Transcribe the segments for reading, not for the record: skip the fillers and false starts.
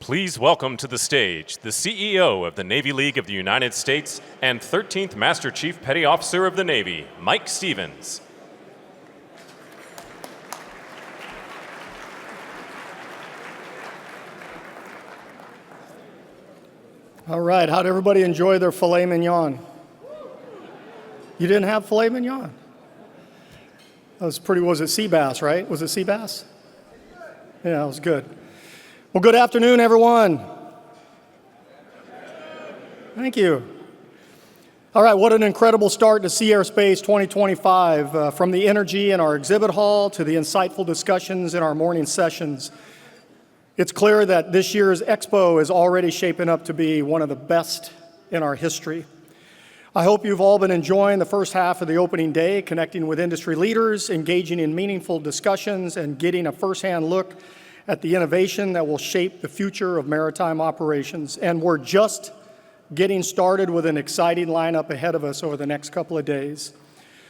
Please welcome to the stage the CEO of the Navy League of the United States and 13th Master Chief Petty Officer of the Navy, Mike Stevens. All right, how'd everybody enjoy their filet mignon? You didn't have filet mignon? That was was it sea bass, right? Was it sea bass? Yeah, it was good. Well, good afternoon, everyone. Thank you. All right, what an incredible start to Sea Airspace 2025. From the energy in our exhibit hall to the insightful discussions in our morning sessions. It's clear that this year's Expo is already shaping up to be one of the best in our history. I hope you've all been enjoying the first half of the opening day, connecting with industry leaders, engaging in meaningful discussions, and getting a firsthand look at the innovation that will shape the future of maritime operations. And we're just getting started with an exciting lineup ahead of us over the next couple of days.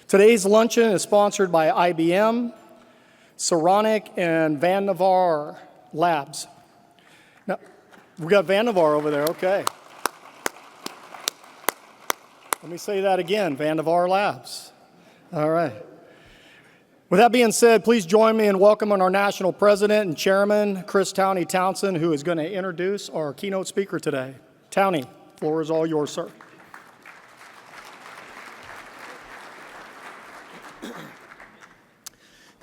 Today's luncheon is sponsored by IBM, Saronic, and Van Navarre Labs. Now, we got Van Navarre over there, okay. Let me say that again, Van Navarre Labs. All right. With that being said, please join me in welcoming our National President and Chairman, Chris Towney Townsend, who is going to introduce our keynote speaker today. Towney, the floor is all yours, sir.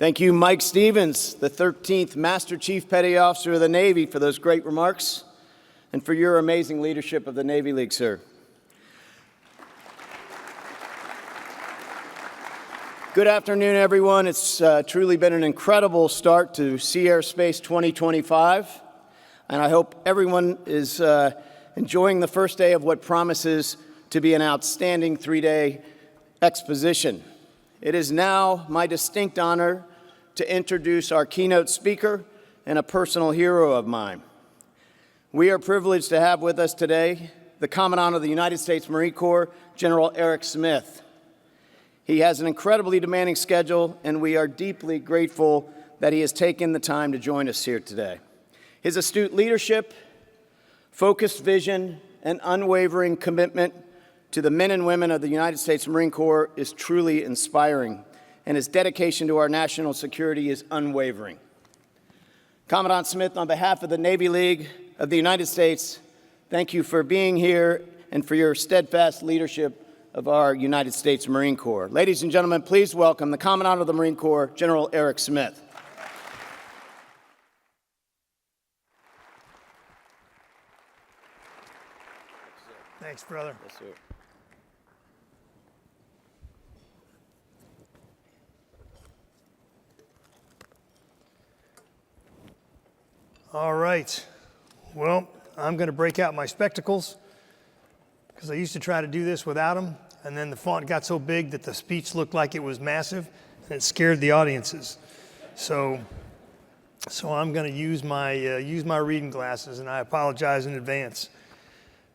Thank you, Mike Stevens, the 13th Master Chief Petty Officer of the Navy, for those great remarks and for your amazing leadership of the Navy League, sir. Good afternoon, everyone. It's truly been an incredible start to Sea Airspace 2025, and I hope everyone is enjoying the first day of what promises to be an outstanding three-day exposition. It is now my distinct honor to introduce our keynote speaker and a personal hero of mine. We are privileged to have with us today the Commandant of the United States Marine Corps, General Eric Smith. He has an incredibly demanding schedule, and we are deeply grateful that he has taken the time to join us here today. His astute leadership, focused vision, and unwavering commitment to the men and women of the United States Marine Corps is truly inspiring, and his dedication to our national security is unwavering. Commandant Smith, on behalf of the Navy League of the United States, thank you for being here and for your steadfast leadership of our United States Marine Corps. Ladies and gentlemen, please welcome the Commandant of the Marine Corps, General Eric Smith. Thanks, brother. Yes, sir. All right. Well, I'm going to break out my spectacles because I used to try to do this without them, and then the font got so big that the speech looked like it was massive, and it scared the audiences. So I'm going to use my reading glasses, and I apologize in advance.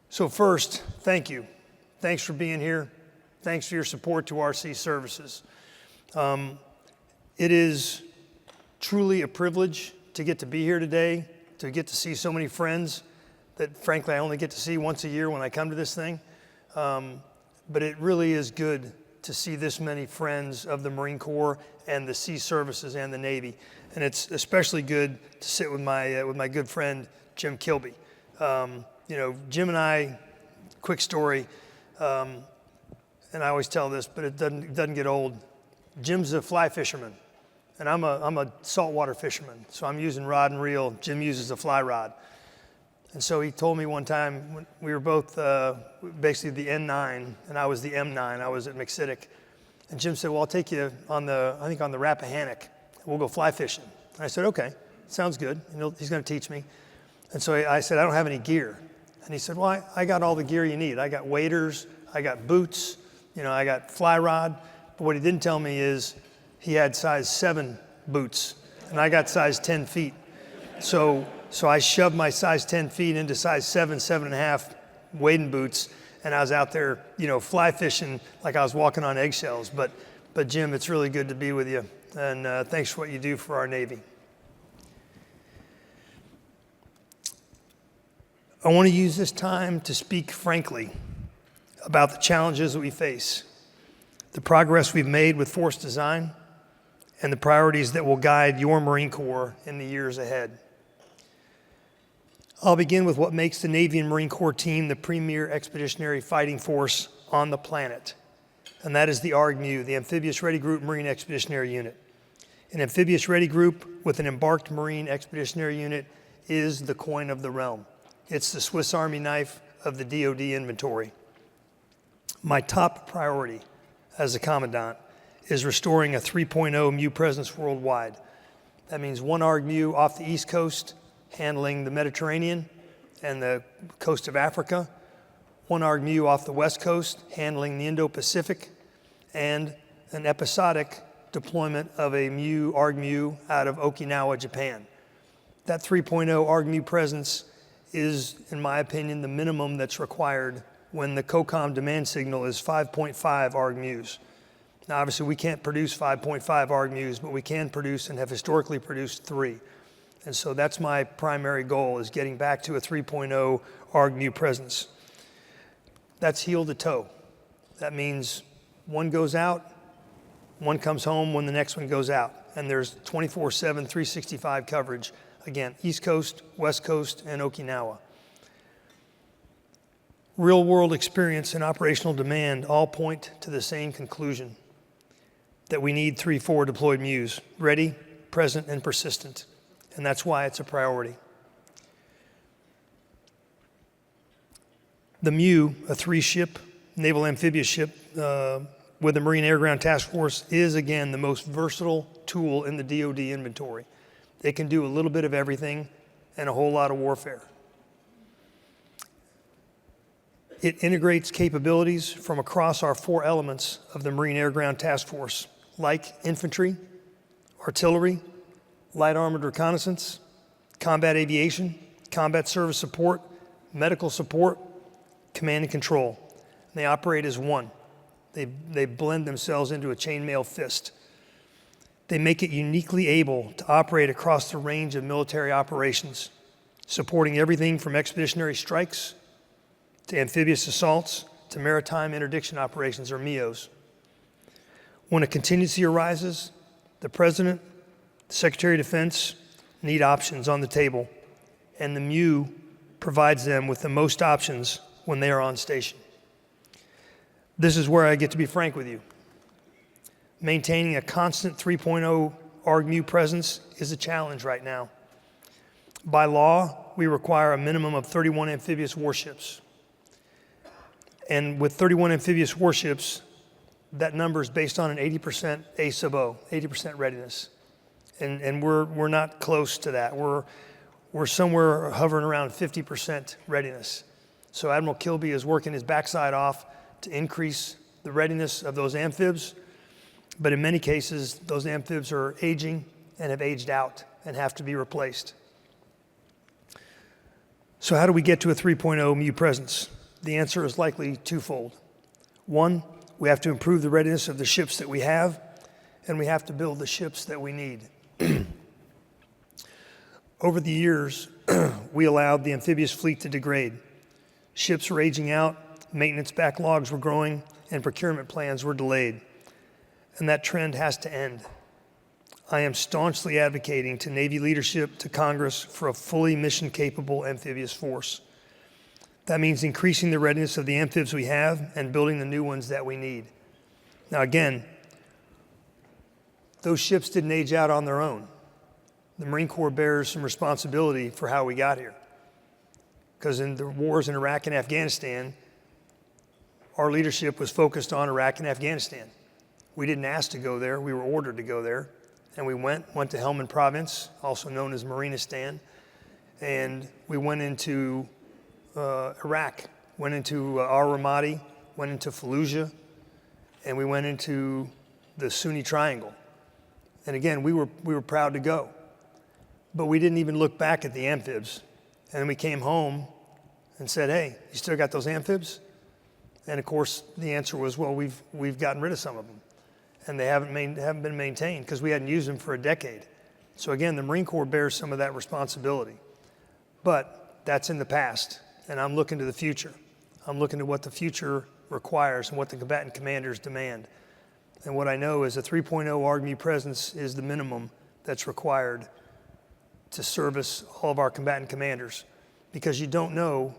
So first, thank you. Thanks for being here. Thanks for your support to our Sea Services. It is truly a privilege to get to be here today, to get to see so many friends that frankly I only get to see once a year when I come to this thing. But it really is good to see this many friends of the Marine Corps and the Sea Services and the Navy. And it's especially good to sit with my good friend, Jim Kilby. Jim and I, quick story, and I always tell this, but it doesn't get old. Jim's a fly fisherman, and I'm a saltwater fisherman, so I'm using rod and reel. Jim uses a fly rod. And so he told me one time, when we were both basically the N9, and I was the M9, I was at McCittick. And Jim said, well, I'll take you on the Rappahannock. We'll go fly fishing. And I said, okay, sounds good. He's going to teach me. And so I said, I don't have any gear. And he said, well, I got all the gear you need. I got waders, I got boots, I got fly rod. But what he didn't tell me is he had size 7 boots, and I got size 10 feet. So I shoved my size 10 feet into size 7, 7.5 wading boots, and I was out there, fly fishing like I was walking on eggshells. But Jim, it's really good to be with you, and thanks for what you do for our Navy. I want to use this time to speak frankly about the challenges that we face, the progress we've made with force design, and the priorities that will guide your Marine Corps in the years ahead. I'll begin with what makes the Navy and Marine Corps team the premier expeditionary fighting force on the planet, and that is the ARGMU, the Amphibious Ready Group Marine Expeditionary Unit. An amphibious ready group with an embarked Marine Expeditionary Unit is the coin of the realm. It's the Swiss Army knife of the DoD inventory. My top priority as a Commandant is restoring a 3.0 MU presence worldwide. That means one ARGMU off the East Coast, handling the Mediterranean and the coast of Africa, one ARGMU off the West Coast, handling the Indo-Pacific, and an episodic deployment of a ARGMU out of Okinawa, Japan. That 3.0 ARGMU presence is, in my opinion, the minimum that's required when the COCOM demand signal is 5.5 ARGMUs. Now, obviously, we can't produce 5.5 ARGMUs, but we can produce and have historically produced 3. And so that's my primary goal, is getting back to a 3.0 ARGMU presence. That's heel to toe. That means one goes out, one comes home when the next one goes out. And there's 24/7, 365 coverage. Again, East Coast, West Coast, and Okinawa. Real-world experience and operational demand all point to the same conclusion, that we need 3-4 deployed MUs, ready, present, and persistent. And that's why it's a priority. The MU, a 3-ship naval amphibious ship with the Marine Air Ground Task Force, is, again, the most versatile tool in the DoD inventory. It can do a little bit of everything and a whole lot of warfare. It integrates capabilities from across our 4 elements of the Marine Air Ground Task Force, like infantry, artillery, light armored reconnaissance, combat aviation, combat service support, medical support, command and control. And they operate as one. They blend themselves into a chainmail fist. They make it uniquely able to operate across the range of military operations, supporting everything from expeditionary strikes to amphibious assaults to maritime interdiction operations, or MEOs. When a contingency arises, the President, the Secretary of Defense need options on the table, and the MU provides them with the most options when they are on station. This is where I get to be frank with you. Maintaining a constant 3.0 ARGMU presence is a challenge right now. By law, we require a minimum of 31 amphibious warships. And with 31 amphibious warships, that number is based on an 80% A sub O, 80% readiness. And we're not close to that. We're somewhere hovering around 50% readiness. So Admiral Kilby is working his backside off to increase the readiness of those amphibs. But in many cases, those amphibs are aging and have aged out and have to be replaced. So how do we get to a 3.0 MU presence? The answer is likely twofold. One, we have to improve the readiness of the ships that we have, and we have to build the ships that we need. Over the years, we allowed the amphibious fleet to degrade. Ships were aging out, maintenance backlogs were growing, and procurement plans were delayed. And that trend has to end. I am staunchly advocating to Navy leadership, to Congress, for a fully mission-capable amphibious force. That means increasing the readiness of the amphibs we have and building the new ones that we need. Now again, those ships didn't age out on their own. The Marine Corps bears some responsibility for how we got here. Because in the wars in Iraq and Afghanistan, our leadership was focused on Iraq and Afghanistan. We didn't ask to go there, we were ordered to go there. And we went to Helmand Province, also known as Marinistan, and we went into Iraq, went into Al-Ramadi, went into Fallujah, and we went into the Sunni Triangle. And again, we were proud to go. But we didn't even look back at the amphibs. And then we came home and said, hey, you still got those amphibs? And of course, the answer was, well, we've gotten rid of some of them. And they haven't been maintained because we hadn't used them for a decade. So again, the Marine Corps bears some of that responsibility. But that's in the past. and I'm looking to the future. I'm looking to what the future requires and what the combatant commanders demand. And what I know is a 3.0 ARGME presence is the minimum that's required to service all of our combatant commanders, because you don't know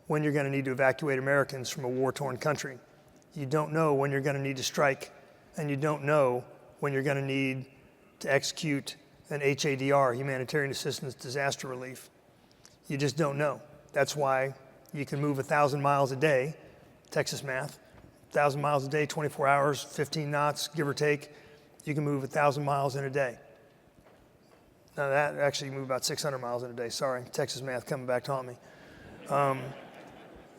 when you're going to need to evacuate Americans from a war-torn country. You don't know when you're going to need to strike, and you don't know when you're going to need to execute an HADR, humanitarian assistance disaster relief. You just don't know. That's why you can move 1,000 miles a day, Texas math, 1,000 miles a day, 24 hours, 15 knots, give or take. You can move 1,000 miles in a day. Now that actually you move about 600 miles in a day. Sorry, Texas math coming back to haunt me.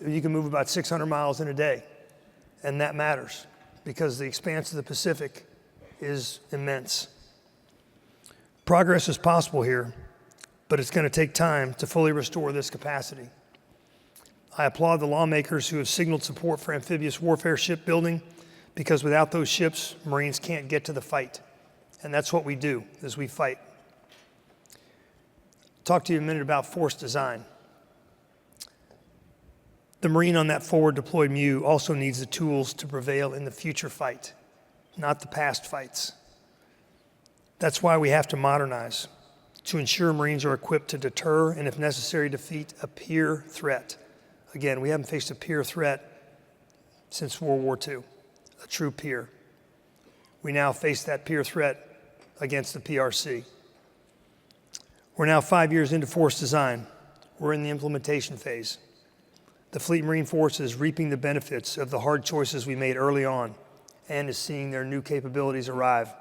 You can move about 600 miles in a day, and that matters because the expanse of the Pacific is immense. Progress is possible here, but it's going to take time to fully restore this capacity. I applaud the lawmakers who have signaled support for amphibious warfare shipbuilding, because without those ships, Marines can't get to the fight. And that's what we do, is we fight. Talk to you a minute about force design. The Marine on that forward deployed MEU also needs the tools to prevail in the future fight, not the past fights. That's why we have to modernize, to ensure Marines are equipped to deter and, if necessary, defeat a peer threat. Again, we haven't faced a peer threat since World War II, a true peer. We now face that peer threat against the PRC. We're now 5 years into force design. We're in the implementation phase. The Fleet Marine Force is reaping the benefits of the hard choices we made early on and is seeing their new capabilities arrive.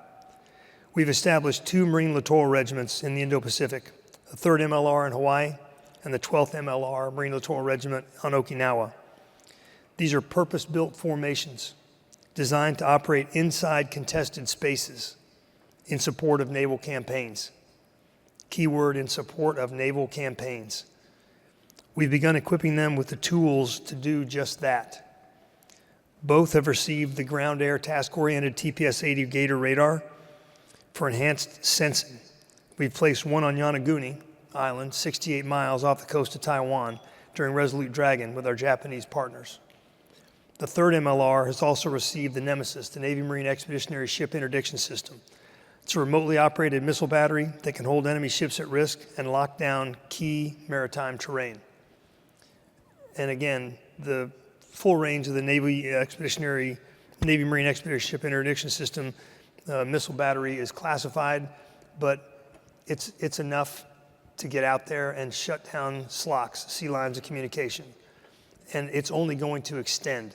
We've established 2 Marine littoral regiments in the Indo-Pacific, the 3rd MLR in Hawaii and the 12th MLR Marine Littoral Regiment on Okinawa. These are purpose-built formations designed to operate inside contested spaces in support of naval campaigns. Keyword, in support of naval campaigns. We've begun equipping them with the tools to do just that. Both have received the Ground-Air Task-Oriented TPS-80 Gator radar for enhanced sensing. We've placed one on Yonaguni Island, 68 miles off the coast of Taiwan, during Resolute Dragon with our Japanese partners. The 3rd MLR has also received the Nemesis, the Navy Marine Expeditionary Ship Interdiction System. It's a remotely operated missile battery that can hold enemy ships at risk and lock down key maritime terrain. And again, the full range of the Navy Marine Expeditionary Ship Interdiction System missile battery is classified, but it's enough to get out there and shut down SLOCs, sea lines of communication. And it's only going to extend,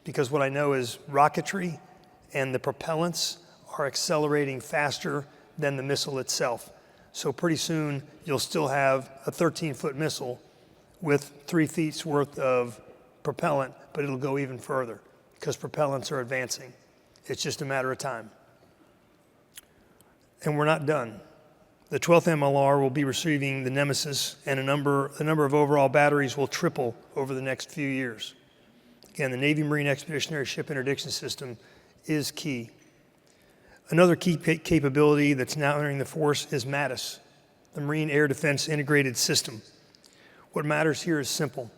because what I know is rocketry and the propellants are accelerating faster than the missile itself. So pretty soon you'll still have a 13-foot missile with 3 feet worth of propellant, but it'll go even further because propellants are advancing. It's just a matter of time. And we're not done. The 12th MLR will be receiving the Nemesis, and the number of overall batteries will triple over the next few years. Again, the Navy Marine Expeditionary Ship Interdiction System is key. Another key capability that's now entering the force is MADIS, the Marine Air Defense Integrated System. What matters here is simple.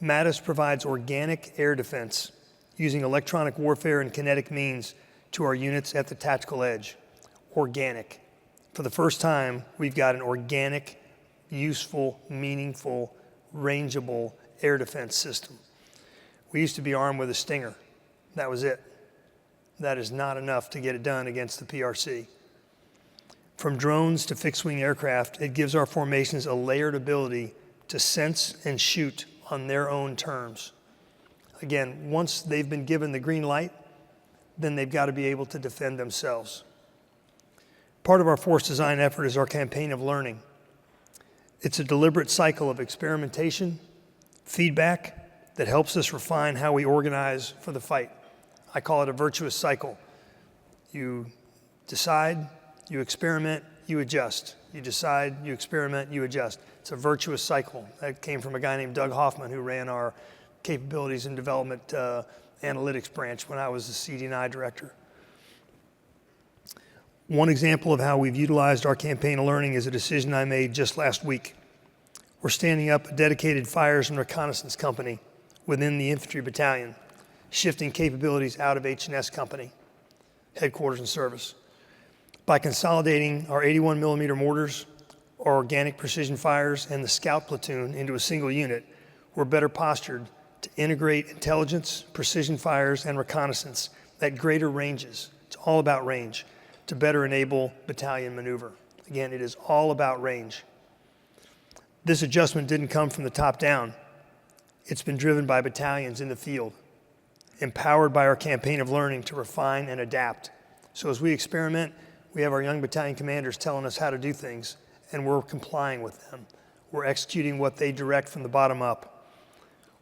MADIS provides organic air defense using electronic warfare and kinetic means to our units at the tactical edge. Organic. For the first time, we've got an organic, useful, meaningful, rangeable air defense system. We used to be armed with a Stinger. That was it. That is not enough to get it done against the PRC. From drones to fixed-wing aircraft, it gives our formations a layered ability to sense and shoot on their own terms. Again, once they've been given the green light, then they've got to be able to defend themselves. Part of our force design effort is our campaign of learning. It's a deliberate cycle of experimentation, feedback that helps us refine how we organize for the fight. I call it a virtuous cycle. You decide, you experiment, you adjust. You decide, you experiment, you adjust. It's a virtuous cycle. That came from a guy named Doug Hoffman, who ran our capabilities and development analytics branch when I was the CD&I director. One example of how we've utilized our campaign of learning is a decision I made just last week. We're standing up a dedicated fires and reconnaissance company within the infantry battalion, shifting capabilities out of H&S Company, headquarters and service. By consolidating our 81 millimeter mortars, our organic precision fires, and the scout platoon into a single unit, we're better postured to integrate intelligence, precision fires, and reconnaissance at greater ranges. It's all about range to better enable battalion maneuver. Again, it is all about range. This adjustment didn't come from the top down. It's been driven by battalions in the field, empowered by our campaign of learning to refine and adapt. So as we experiment, we have our young battalion commanders telling us how to do things, and we're complying with them. We're executing what they direct from the bottom up.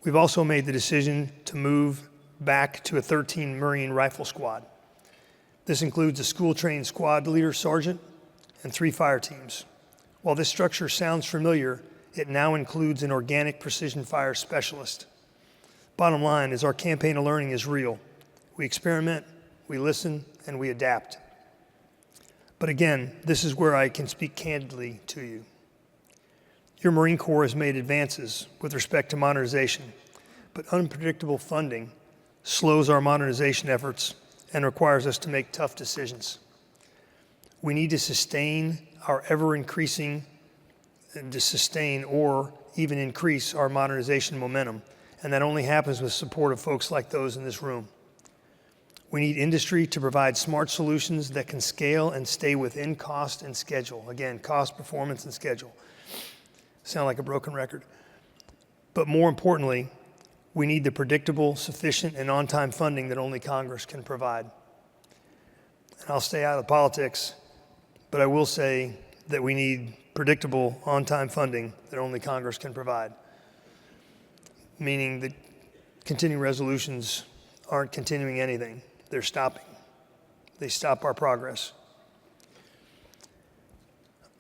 We've also made the decision to move back to a 13 Marine rifle squad. This includes a school-trained squad leader sergeant and 3 fire teams. While this structure sounds familiar, it now includes an organic precision fire specialist. Bottom line is our campaign of learning is real. We experiment, we listen, and we adapt. But again, this is where I can speak candidly to you. Your Marine Corps has made advances with respect to modernization, but unpredictable funding slows our modernization efforts and requires us to make tough decisions. We need to sustain our ever-increasing, to sustain or even increase our modernization momentum, and that only happens with support of folks like those in this room. We need industry to provide smart solutions that can scale and stay within cost and schedule. Again, cost, performance, and schedule. Sound like a broken record. But more importantly, we need the predictable, sufficient, and on-time funding that only Congress can provide. And I'll stay out of politics, but I will say that we need predictable, on-time funding that only Congress can provide. Meaning that continuing resolutions aren't continuing anything. They're stopping. They stop our progress.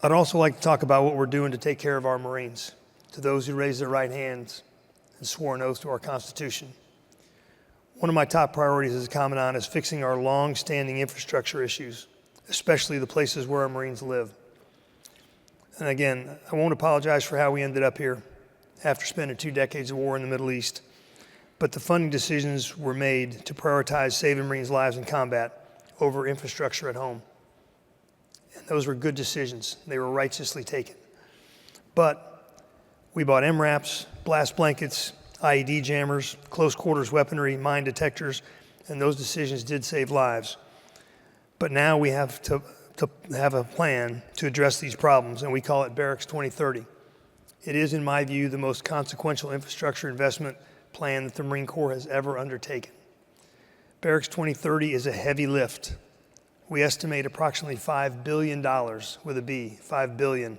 I'd also like to talk about what we're doing to take care of our Marines, to those who raised their right hands and swore an oath to our Constitution. One of my top priorities as a Commandant is fixing our long-standing infrastructure issues, especially the places where our Marines live. And again, I won't apologize for how we ended up here after spending 2 decades of war in the Middle East, but the funding decisions were made to prioritize saving Marines' lives in combat over infrastructure at home. And those were good decisions. They were righteously taken. But we bought MRAPs, blast blankets, IED jammers, close quarters weaponry, mine detectors, and those decisions did save lives. But now we have to have a plan to address these problems, and we call it Barracks 2030. It is, in my view, the most consequential infrastructure investment plan that the Marine Corps has ever undertaken. Barracks 2030 is a heavy lift. We estimate approximately $5 billion with a B, $5 billion,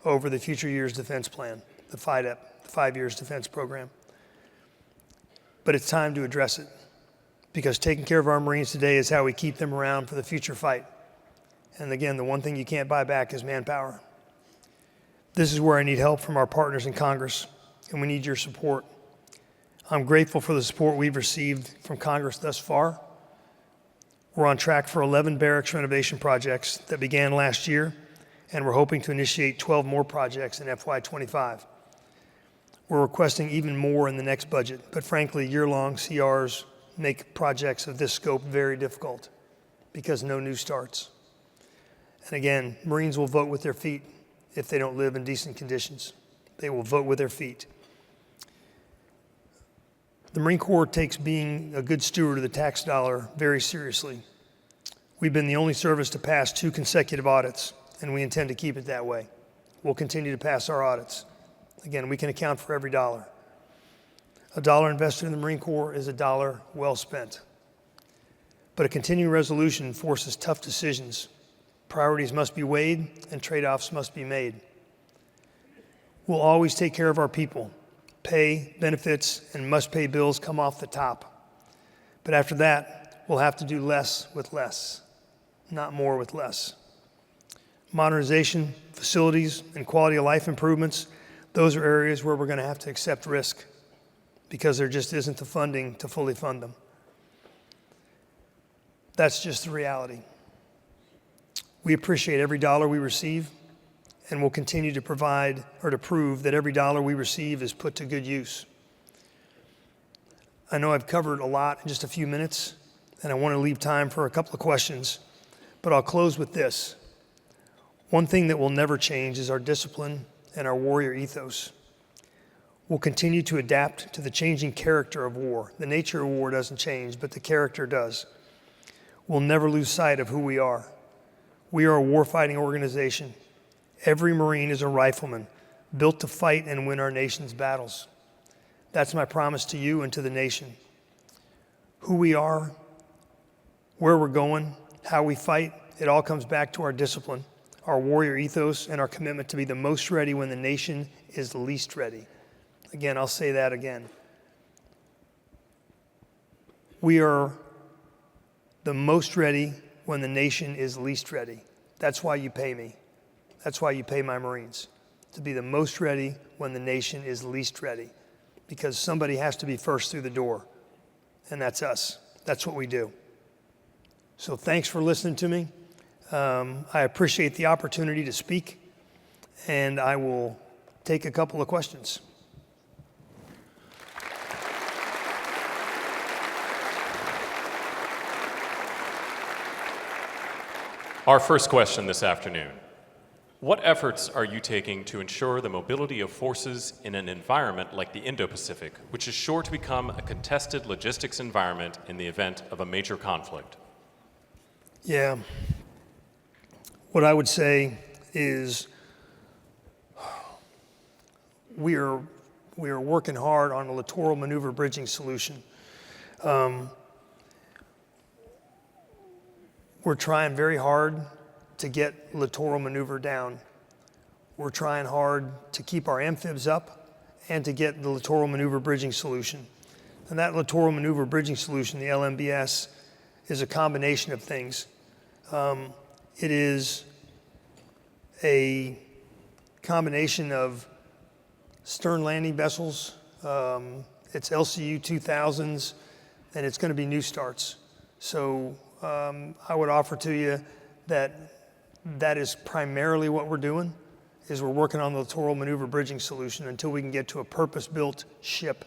over the Future Years Defense Plan, the FYDP, the 5 Years Defense Program. But it's time to address it, because taking care of our Marines today is how we keep them around for the future fight. And again, the one thing you can't buy back is manpower. This is where I need help from our partners in Congress, and we need your support. I'm grateful for the support we've received from Congress thus far. We're on track for 11 barracks renovation projects that began last year, and we're hoping to initiate 12 more projects in FY25. We're requesting even more in the next budget, but frankly, year-long CRs make projects of this scope very difficult because no new starts. And again, Marines will vote with their feet if they don't live in decent conditions. They will vote with their feet. The Marine Corps takes being a good steward of the tax dollar very seriously. We've been the only service to pass 2 consecutive audits, and we intend to keep it that way. We'll continue to pass our audits. Again, we can account for every dollar. A dollar invested in the Marine Corps is a dollar well spent. But a continuing resolution forces tough decisions. Priorities must be weighed, and trade-offs must be made. We'll always take care of our people. Pay, benefits, and must-pay bills come off the top. But after that, we'll have to do less with less, not more with less. Modernization, facilities, and quality of life improvements, those are areas where we're going to have to accept risk because there just isn't the funding to fully fund them. That's just the reality. We appreciate every dollar we receive, and we'll continue to provide or to prove that every dollar we receive is put to good use. I know I've covered a lot in just a few minutes, and I want to leave time for a couple of questions, but I'll close with this. One thing that will never change is our discipline and our warrior ethos. We'll continue to adapt to the changing character of war. The nature of war doesn't change, but the character does. We'll never lose sight of who we are. We are a warfighting organization. Every Marine is a rifleman, built to fight and win our nation's battles. That's my promise to you and to the nation. Who we are, where we're going, how we fight, it all comes back to our discipline, our warrior ethos, and our commitment to be the most ready when the nation is the least ready. Again, I'll say that again. We are the most ready when the nation is least ready. That's why you pay me. That's why you pay my Marines, to be the most ready when the nation is least ready, because somebody has to be first through the door, and that's us. That's what we do. So thanks for listening to me. I appreciate the opportunity to speak, and I will take a couple of questions. Our first question this afternoon. What efforts are you taking to ensure the mobility of forces in an environment like the Indo-Pacific, which is sure to become a contested logistics environment in the event of a major conflict? Yeah. What I would say is we are working hard on a littoral maneuver bridging solution. We're trying very hard to get littoral maneuver down. We're trying hard to keep our amphibs up and to get the littoral maneuver bridging solution. And that littoral maneuver bridging solution, the LMBS, is a combination of things. It is a combination of stern landing vessels, it's LCU 2000s, and it's going to be new starts. So I would offer to you that is primarily what we're doing, is we're working on the littoral maneuver bridging solution until we can get to a purpose-built ship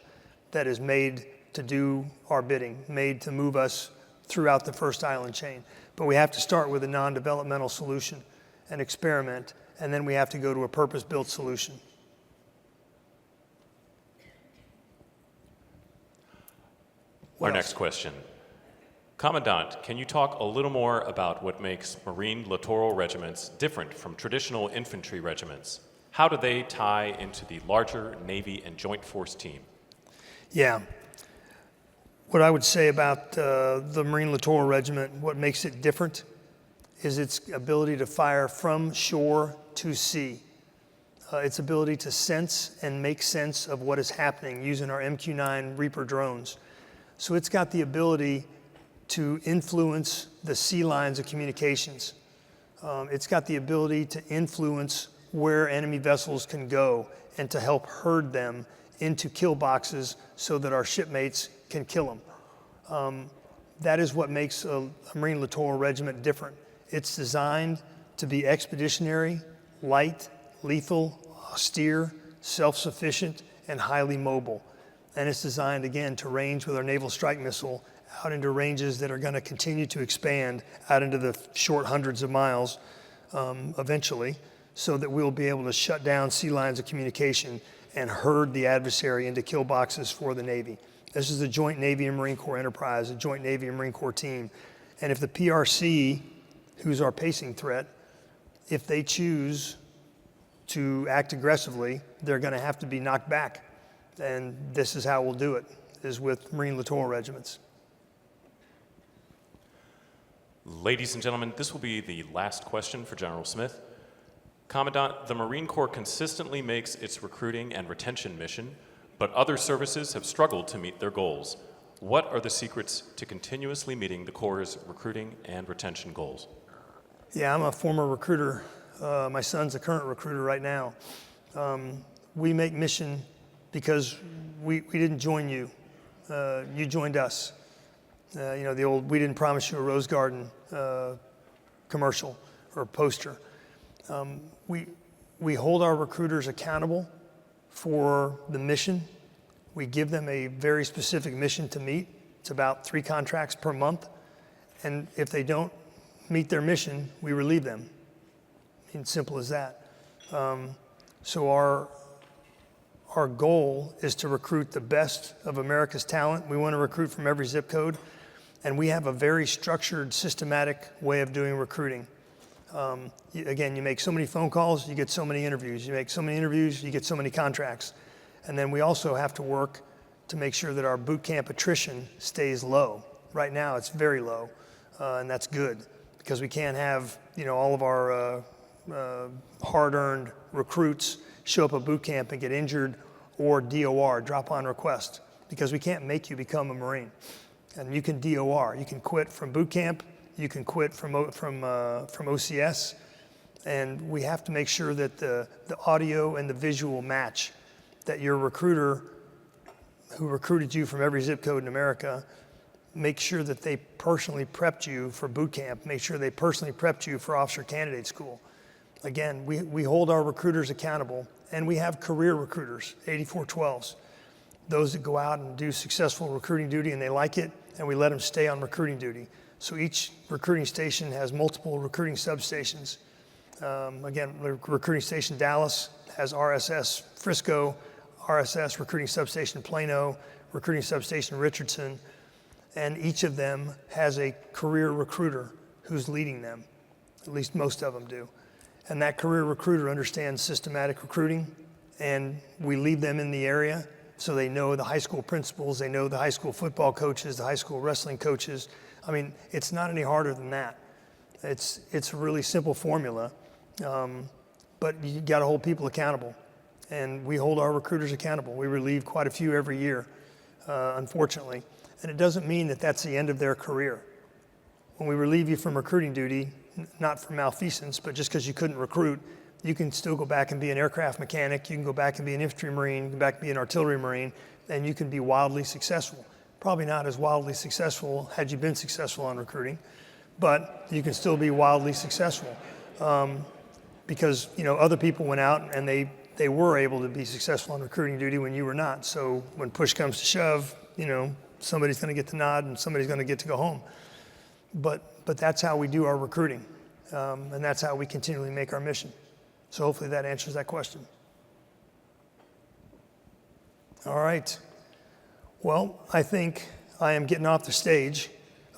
that is made to do our bidding, made to move us throughout the first island chain. But we have to start with a non-developmental solution and experiment, and then we have to go to a purpose-built solution. Our next question. Commandant, can you talk a little more about what makes Marine littoral regiments different from traditional infantry regiments? How do they tie into the larger Navy and Joint Force team? Yeah. What I would say about the Marine Littoral Regiment, what makes it different, is its ability to fire from shore to sea. Its ability to sense and make sense of what is happening using our MQ-9 Reaper drones. So it's got the ability to influence the sea lines of communications. It's got the ability to influence where enemy vessels can go and to help herd them into kill boxes so that our shipmates can kill them. That is what makes a Marine Littoral Regiment different. It's designed to be expeditionary, light, lethal, austere, self-sufficient, and highly mobile. And it's designed, again, to range with our Naval Strike Missile out into ranges that are going to continue to expand out into the short hundreds of miles eventually, so that we'll be able to shut down sea lines of communication and herd the adversary into kill boxes for the Navy. This is a joint Navy and Marine Corps enterprise, a joint Navy and Marine Corps team. And if the PRC, who's our pacing threat, if they choose to act aggressively, they're going to have to be knocked back. And this is how we'll do it, is with Marine Littoral Regiments. Ladies and gentlemen, this will be the last question for General Smith. Commandant, the Marine Corps consistently makes its recruiting and retention mission, but other services have struggled to meet their goals. What are the secrets to continuously meeting the Corps' recruiting and retention goals? Yeah, I'm a former recruiter. My son's a current recruiter right now. We make mission because we didn't join you. You joined us. You know, the old "we didn't promise you a rose garden" commercial or poster. We hold our recruiters accountable for the mission. We give them a very specific mission to meet. It's about 3 contracts per month. And if they don't meet their mission, we relieve them. I mean, simple as that. So our goal is to recruit the best of America's talent. We want to recruit from every zip code. And we have a very structured, systematic way of doing recruiting. Again, you make so many phone calls, you get so many interviews. You make so many interviews, you get so many contracts. And then we also have to work to make sure that our boot camp attrition stays low. Right now, it's very low, and that's good because we can't have all of our hard-earned recruits show up at boot camp and get injured or DOR, drop on request, because we can't make you become a Marine. And you can DOR, you can quit from boot camp, you can quit from OCS, and we have to make sure that the audio and the visual match, that your recruiter who recruited you from every zip code in America, make sure that they personally prepped you for boot camp, make sure they personally prepped you for officer candidate school. Again, we hold our recruiters accountable, and we have career recruiters, 8412s, those that go out and do successful recruiting duty and they like it, and we let them stay on recruiting duty. So each recruiting station has multiple recruiting substations. Again, recruiting station Dallas has RSS Frisco, RSS recruiting substation Plano, recruiting substation Richardson, and each of them has a career recruiter who's leading them. At least most of them do. And that career recruiter understands systematic recruiting, and we leave them in the area so they know the high school principals, they know the high school football coaches, the high school wrestling coaches. I mean, it's not any harder than that. It's a really simple formula, but you got to hold people accountable. And we hold our recruiters accountable. We relieve quite a few every year, unfortunately. And it doesn't mean that that's the end of their career. When we relieve you from recruiting duty, not for malfeasance, but just because you couldn't recruit, you can still go back and be an aircraft mechanic, you can go back and be an infantry Marine, go back and be an artillery Marine, and you can be wildly successful. Probably not as wildly successful had you been successful on recruiting, but you can still be wildly successful. Because other people went out and they were able to be successful on recruiting duty when you were not. So when push comes to shove, somebody's going to get the nod and somebody's going to get to go home. But that's how we do our recruiting, and that's how we continually make our mission. So hopefully that answers that question. All right. Well, I think I am getting off the stage.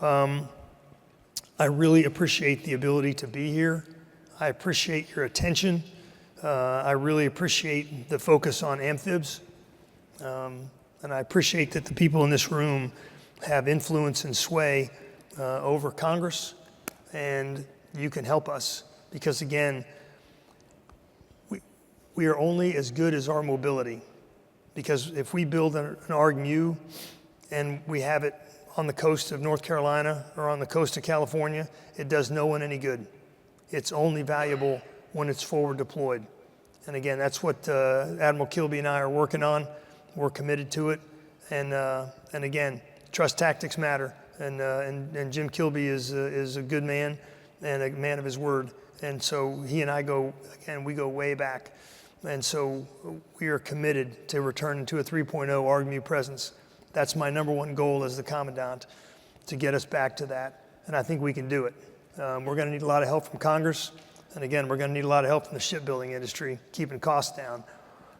I really appreciate the ability to be here. I appreciate your attention. I really appreciate the focus on amphibs. And I appreciate that the people in this room have influence and sway over Congress, and you can help us. Because again, we are only as good as our mobility. Because if we build an ARG-MU and we have it on the coast of North Carolina or on the coast of California, it does no one any good. It's only valuable when it's forward deployed. And again, that's what Admiral Kilby and I are working on. We're committed to it. And again, trust tactics matter. And Jim Kilby is a good man and a man of his word. And so he and I we go way back. And so we are committed to returning to a 3.0 ARG-MU presence. That's my number one goal as the Commandant, to get us back to that. And I think we can do it. We're going to need a lot of help from Congress. And again, we're going to need a lot of help from the shipbuilding industry, keeping costs down,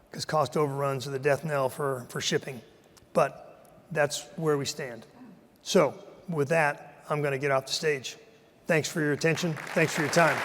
because cost overruns are the death knell for shipping. But that's where we stand. So with that, I'm going to get off the stage. Thanks for your attention. Thanks for your time.